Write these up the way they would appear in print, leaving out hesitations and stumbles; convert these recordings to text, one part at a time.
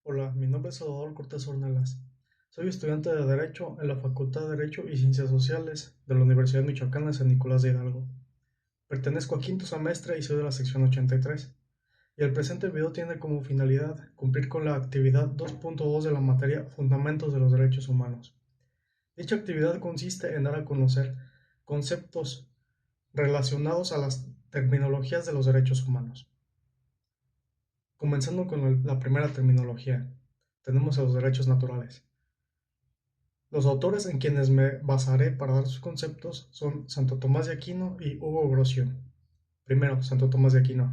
Hola, mi nombre es Salvador Cortés Ornelas. Soy estudiante de Derecho en la Facultad de Derecho y Ciencias Sociales de la Universidad Michoacana de San Nicolás de Hidalgo. Pertenezco al quinto semestre y soy de la sección 83. Y el presente video tiene como finalidad cumplir con la actividad 2.2 de la materia Fundamentos de los Derechos Humanos. Dicha actividad consiste en dar a conocer conceptos relacionados a las terminologías de los derechos humanos. Comenzando con la primera terminología, tenemos a los derechos naturales. Los autores en quienes me basaré para dar sus conceptos son Santo Tomás de Aquino y Hugo Grocio. Primero, Santo Tomás de Aquino.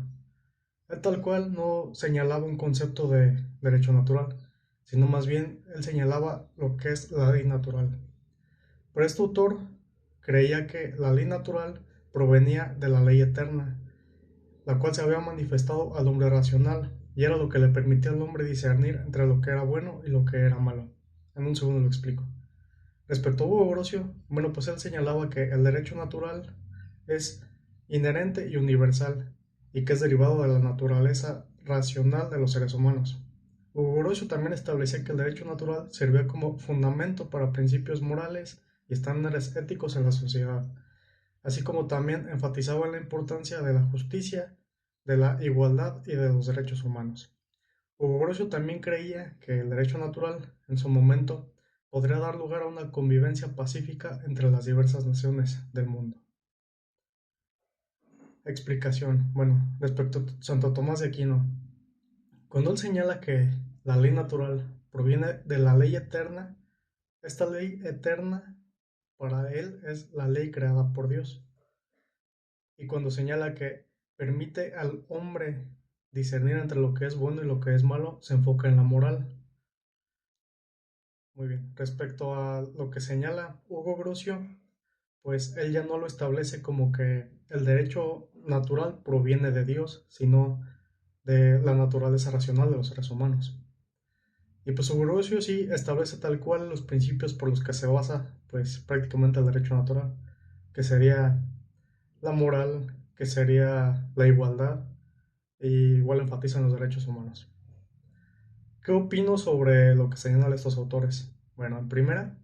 Él tal cual no señalaba un concepto de derecho natural, sino más bien él señalaba lo que es la ley natural. Pero este autor creía que la ley natural provenía de la ley eterna, la cual se había manifestado al hombre racional y era lo que le permitía al hombre discernir entre lo que era bueno y lo que era malo. En un segundo lo explico. Respecto a Hugo Grocio, bueno, pues él señalaba que el derecho natural es inherente y universal y que es derivado de la naturaleza racional de los seres humanos. Hugo Grocio también establecía que el derecho natural servía como fundamento para principios morales y estándares éticos en la sociedad, así como también enfatizaba la importancia de la justicia, de la igualdad y de los derechos humanos. Hugo Grocio también creía que el derecho natural, en su momento, podría dar lugar a una convivencia pacífica entre las diversas naciones del mundo. Explicación. Bueno, respecto a Santo Tomás de Aquino, cuando él señala que la ley natural proviene de la ley eterna, esta ley eterna para él es la ley creada por Dios. Y cuando señala que permite al hombre discernir entre lo que es bueno y lo que es malo, se enfoca en la moral. Muy bien. Respecto a lo que señala Hugo Grocio, pues él ya no lo establece como que el derecho natural proviene de Dios, sino de la naturaleza racional de los seres humanos. Y pues Hugo Grocio sí establece tal cual los principios por los que se basa, pues prácticamente el derecho natural, que sería la moral, que sería la igualdad, y igual enfatizan los derechos humanos. ¿Qué opino sobre lo que señalan estos autores? Bueno, en primera,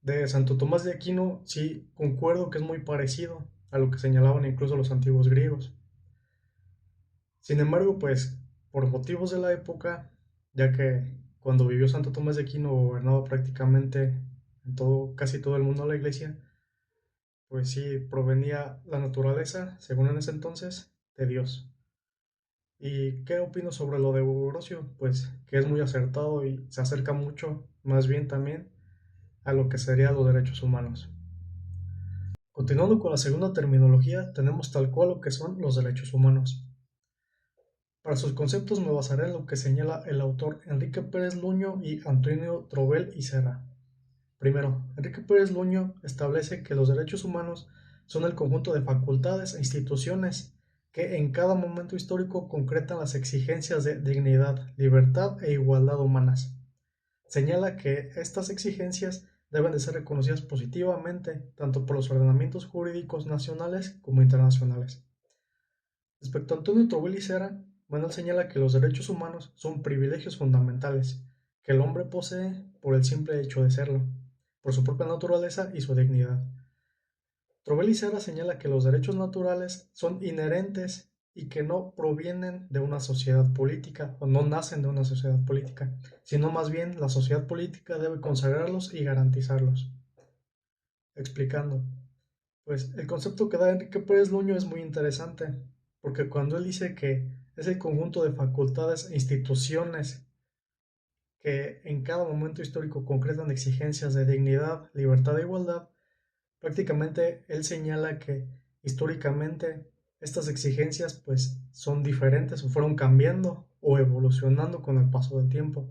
de Santo Tomás de Aquino sí concuerdo que es muy parecido a lo que señalaban incluso los antiguos griegos. Sin embargo, pues por motivos de la época, ya que cuando vivió Santo Tomás de Aquino gobernaba prácticamente en todo, casi todo el mundo la iglesia, pues sí provenía la naturaleza, según en ese entonces, de Dios. ¿Y qué opino sobre lo de Hugo Grocio? Pues que es muy acertado y se acerca mucho, más bien también, a lo que serían los derechos humanos. Continuando con la segunda terminología, tenemos tal cual lo que son los derechos humanos. Para sus conceptos me basaré en lo que señala el autor Enrique Pérez Luño y Antonio Trobel y Serra. Primero, Enrique Pérez Luño establece que los derechos humanos son el conjunto de facultades e instituciones que en cada momento histórico concretan las exigencias de dignidad, libertad e igualdad humanas. Señala que estas exigencias deben de ser reconocidas positivamente tanto por los ordenamientos jurídicos nacionales como internacionales. Respecto a Antonio Tobel y Cera, Manuel señala que los derechos humanos son privilegios fundamentales que el hombre posee por el simple hecho de serlo, por su propia naturaleza y su dignidad. Tobel y Cera señala que los derechos naturales son inherentes y que no provienen de una sociedad política o no nacen de una sociedad política, sino más bien la sociedad política debe consagrarlos y garantizarlos. Explicando, pues el concepto que da Enrique Pérez Luño es muy interesante, porque cuando él dice que es el conjunto de facultades e instituciones que en cada momento histórico concretan exigencias de dignidad, libertad e igualdad, prácticamente él señala que históricamente estas exigencias pues son diferentes o fueron cambiando o evolucionando con el paso del tiempo.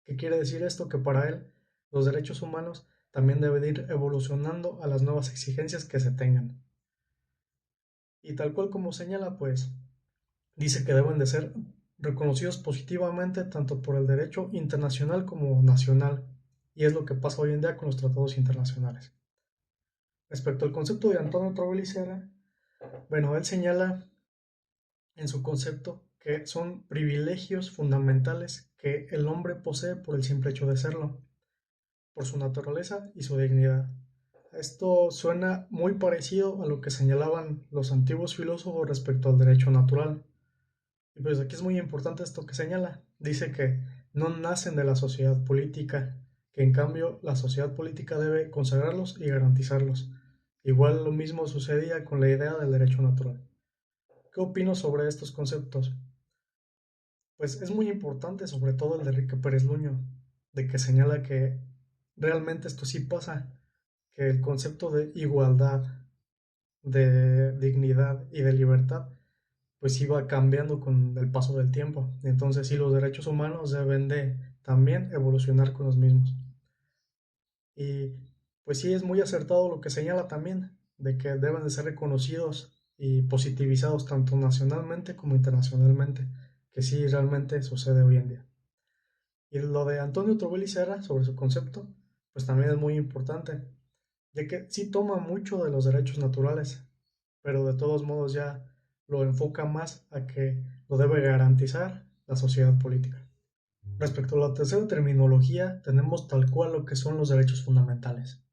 ¿Qué quiere decir esto? Que para él los derechos humanos también deben ir evolucionando a las nuevas exigencias que se tengan. Y tal cual como señala, pues dice que deben de ser reconocidos positivamente tanto por el derecho internacional como nacional, y es lo que pasa hoy en día con los tratados internacionales. Respecto al concepto de Antonio Trovell y Serra, bueno, él señala en su concepto que son privilegios fundamentales que el hombre posee por el simple hecho de serlo, por su naturaleza y su dignidad. Esto suena muy parecido a lo que señalaban los antiguos filósofos respecto al derecho natural. Y pues aquí es muy importante esto que señala. Dice que no nacen de la sociedad política, que en cambio la sociedad política debe consagrarlos y garantizarlos. Igual lo mismo sucedía con la idea del derecho natural. ¿Qué opino sobre estos conceptos? Pues es muy importante, sobre todo el de Enrique Pérez Luño, de que señala que realmente esto sí pasa, que el concepto de igualdad, de dignidad y de libertad, pues iba cambiando con el paso del tiempo. Entonces sí, los derechos humanos deben de también evolucionar con los mismos. Y pues sí, es muy acertado lo que señala también, de que deben de ser reconocidos y positivizados tanto nacionalmente como internacionalmente, que sí realmente sucede hoy en día. Y lo de Antonio Trubel Serra sobre su concepto, pues también es muy importante, ya que sí toma mucho de los derechos naturales, pero de todos modos ya lo enfoca más a que lo debe garantizar la sociedad política. Respecto a la tercera terminología, tenemos tal cual lo que son los derechos fundamentales.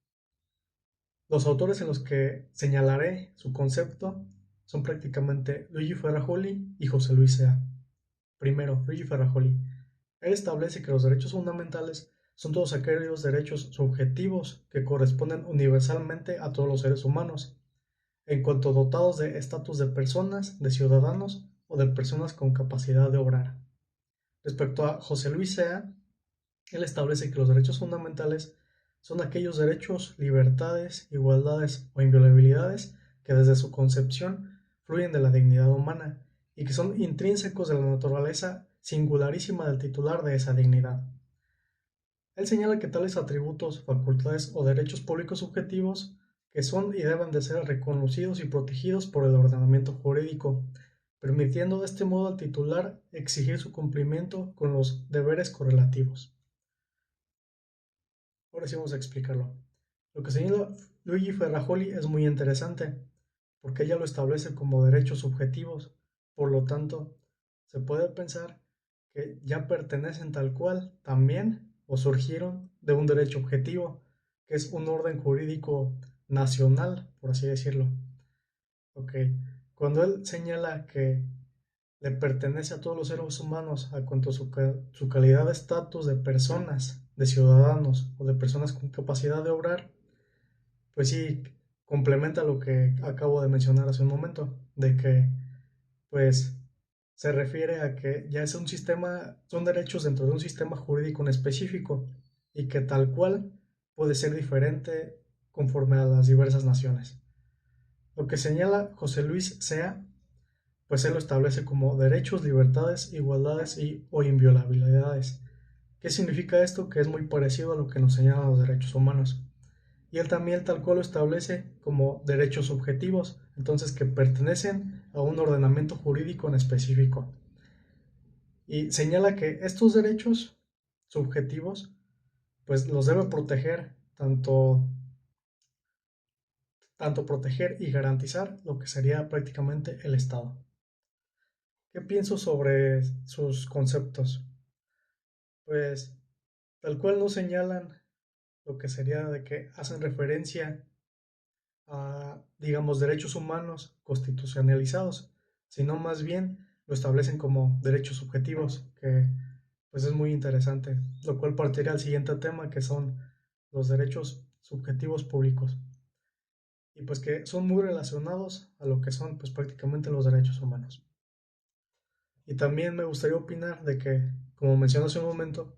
Los autores en los que señalaré su concepto son prácticamente Luigi Ferrajoli y José Luis Sea. Primero, Luigi Ferrajoli. Él establece que los derechos fundamentales son todos aquellos derechos subjetivos que corresponden universalmente a todos los seres humanos, en cuanto dotados de estatus de personas, de ciudadanos o de personas con capacidad de obrar. Respecto a José Luis Sea, él establece que los derechos fundamentales son aquellos derechos, libertades, igualdades o inviolabilidades que desde su concepción fluyen de la dignidad humana y que son intrínsecos de la naturaleza singularísima del titular de esa dignidad. Él señala que tales atributos, facultades o derechos públicos subjetivos que son y deben de ser reconocidos y protegidos por el ordenamiento jurídico, permitiendo de este modo al titular exigir su cumplimiento con los deberes correlativos. Ahora sí vamos a explicarlo. Lo que señala Luigi Ferrajoli es muy interesante, porque ella lo establece como derechos subjetivos. Por lo tanto, se puede pensar que ya pertenecen tal cual también o surgieron de un derecho objetivo, que es un orden jurídico nacional, por así decirlo. Ok, cuando él señala que le pertenece a todos los seres humanos a cuanto su calidad de estatus de personas, de ciudadanos o de personas con capacidad de obrar, pues sí complementa lo que acabo de mencionar hace un momento, de que pues se refiere a que ya es un sistema, son derechos dentro de un sistema jurídico en específico y que tal cual puede ser diferente conforme a las diversas naciones. Lo que señala José Luis Sea, pues él lo establece como derechos, libertades, igualdades y o inviolabilidades. ¿Qué significa esto? Que es muy parecido a lo que nos señalan los derechos humanos. Y él también tal cual lo establece como derechos subjetivos, entonces que pertenecen a un ordenamiento jurídico en específico. Y señala que estos derechos subjetivos pues los debe proteger tanto proteger y garantizar lo que sería prácticamente el Estado. ¿Qué pienso sobre sus conceptos? Pues tal cual no señalan lo que sería de que hacen referencia a, digamos, derechos humanos constitucionalizados, sino más bien lo establecen como derechos subjetivos, que pues es muy interesante, lo cual partiría al siguiente tema, que son los derechos subjetivos públicos, y pues que son muy relacionados a lo que son pues prácticamente los derechos humanos. Y también me gustaría opinar de que, como mencioné hace un momento,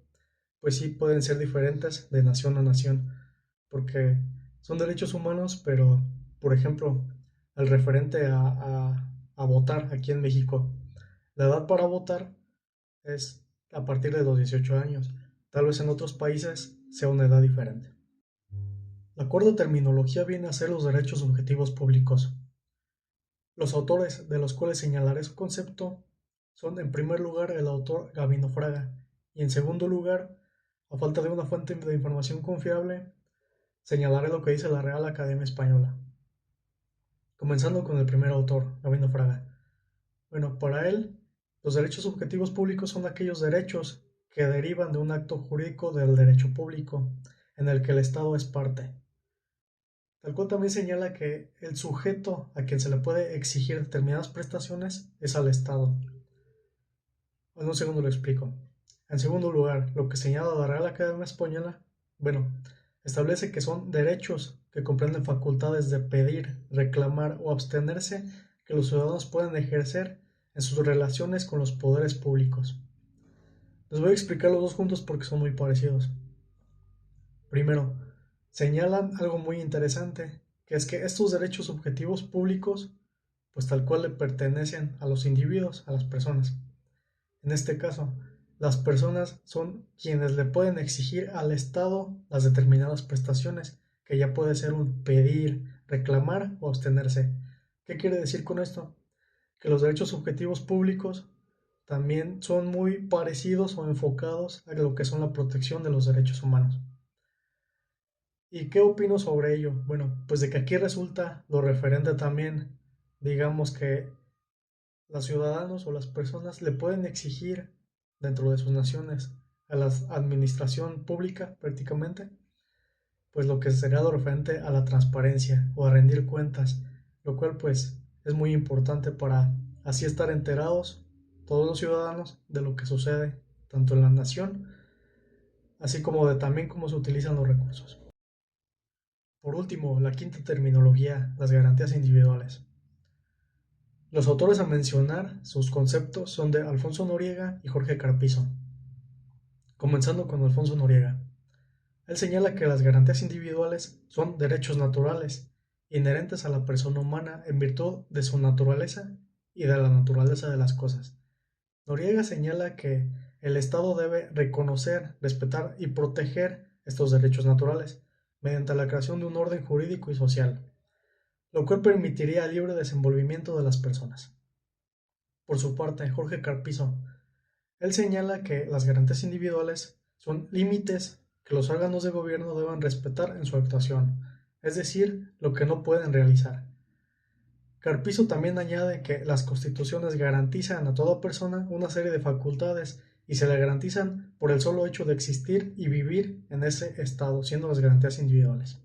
pues sí pueden ser diferentes de nación a nación, porque son derechos humanos, pero, por ejemplo, el referente a votar aquí en México, la edad para votar es a partir de los 18 años. Tal vez en otros países sea una edad diferente. La acuerdo terminología viene a ser los derechos subjetivos públicos. Los autores de los cuales señalaré su concepto son, en primer lugar, el autor Gabino Fraga, y en segundo lugar, a falta de una fuente de información confiable, señalaré lo que dice la Real Academia Española. Comenzando con el primer autor, Gabino Fraga. Bueno, para él, Los derechos subjetivos públicos son aquellos derechos que derivan de un acto jurídico del derecho público, en el que el Estado es parte. Tal cual también señala que el sujeto a quien se le puede exigir determinadas prestaciones es al Estado. En un segundo lo explico. En segundo lugar, lo que señala la Real Academia Española, bueno, establece que son derechos que comprenden facultades de pedir, reclamar o abstenerse que los ciudadanos pueden ejercer en sus relaciones con los poderes públicos. Les voy a explicar los dos juntos porque son muy parecidos. Primero, señalan algo muy interesante, que es que estos derechos subjetivos públicos, pues tal cual le pertenecen a los individuos, a las personas. En este caso, las personas son quienes le pueden exigir al Estado las determinadas prestaciones, que ya puede ser un pedir, reclamar o abstenerse. ¿Qué quiere decir con esto? Que los derechos subjetivos públicos también son muy parecidos o enfocados a lo que son la protección de los derechos humanos. ¿Y qué opino sobre ello? Bueno, pues de que aquí resulta lo referente también, digamos que los ciudadanos o las personas le pueden exigir dentro de sus naciones a la administración pública prácticamente, pues lo que sería lo referente a la transparencia o a rendir cuentas, lo cual pues es muy importante para así estar enterados todos los ciudadanos de lo que sucede tanto en la nación, así como de también cómo se utilizan los recursos. Por último, la quinta terminología, las garantías individuales. Los autores a mencionar sus conceptos son de Alfonso Noriega y Jorge Carpizo. Comenzando con Alfonso Noriega. Él señala que las garantías individuales son derechos naturales, inherentes a la persona humana en virtud de su naturaleza y de la naturaleza de las cosas. Noriega señala que el Estado debe reconocer, respetar y proteger estos derechos naturales mediante la creación de un orden jurídico y social, lo cual permitiría el libre desenvolvimiento de las personas. Por su parte, Jorge Carpizo, él señala que las garantías individuales son límites que los órganos de gobierno deben respetar en su actuación, es decir, lo que no pueden realizar. Carpizo también añade que las constituciones garantizan a toda persona una serie de facultades y se le garantizan por el solo hecho de existir y vivir en ese estado, siendo las garantías individuales.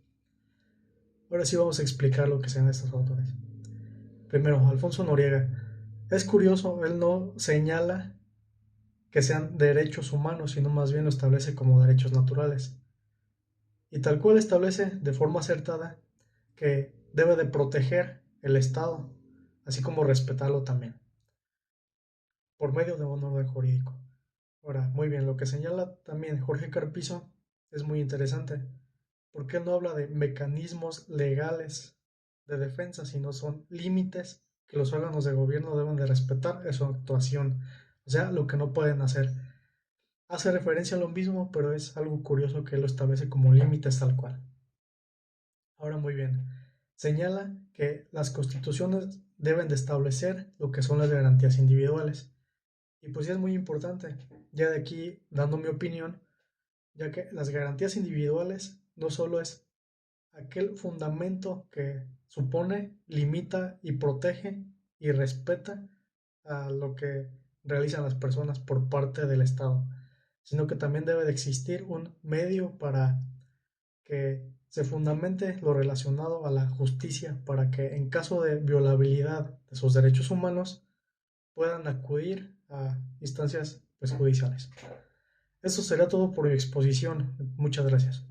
Ahora sí vamos a explicar lo que sean estos autores. Primero, Alfonso Noriega. Es curioso, él no señala que sean derechos humanos, sino más bien lo establece como derechos naturales. Y tal cual establece de forma acertada que debe de proteger el Estado, así como respetarlo también, por medio de un orden jurídico. Ahora, muy bien, lo que señala también Jorge Carpizo es muy interesante, porque él no habla de mecanismos legales de defensa, sino son límites que los órganos de gobierno deben de respetar en su actuación, o sea, lo que no pueden hacer. Hace referencia a lo mismo, pero es algo curioso que él lo establece como límites tal cual. Ahora muy bien, señala que las constituciones deben de establecer lo que son las garantías individuales. Y pues sí es muy importante, ya de aquí dando mi opinión, ya que las garantías individuales no solo es aquel fundamento que supone, limita y protege y respeta a lo que realizan las personas por parte del Estado, sino que también debe de existir un medio para que se fundamente lo relacionado a la justicia para que en caso de violabilidad de sus derechos humanos puedan acudir a instancias pues, judiciales. Eso será todo por mi exposición. Muchas gracias.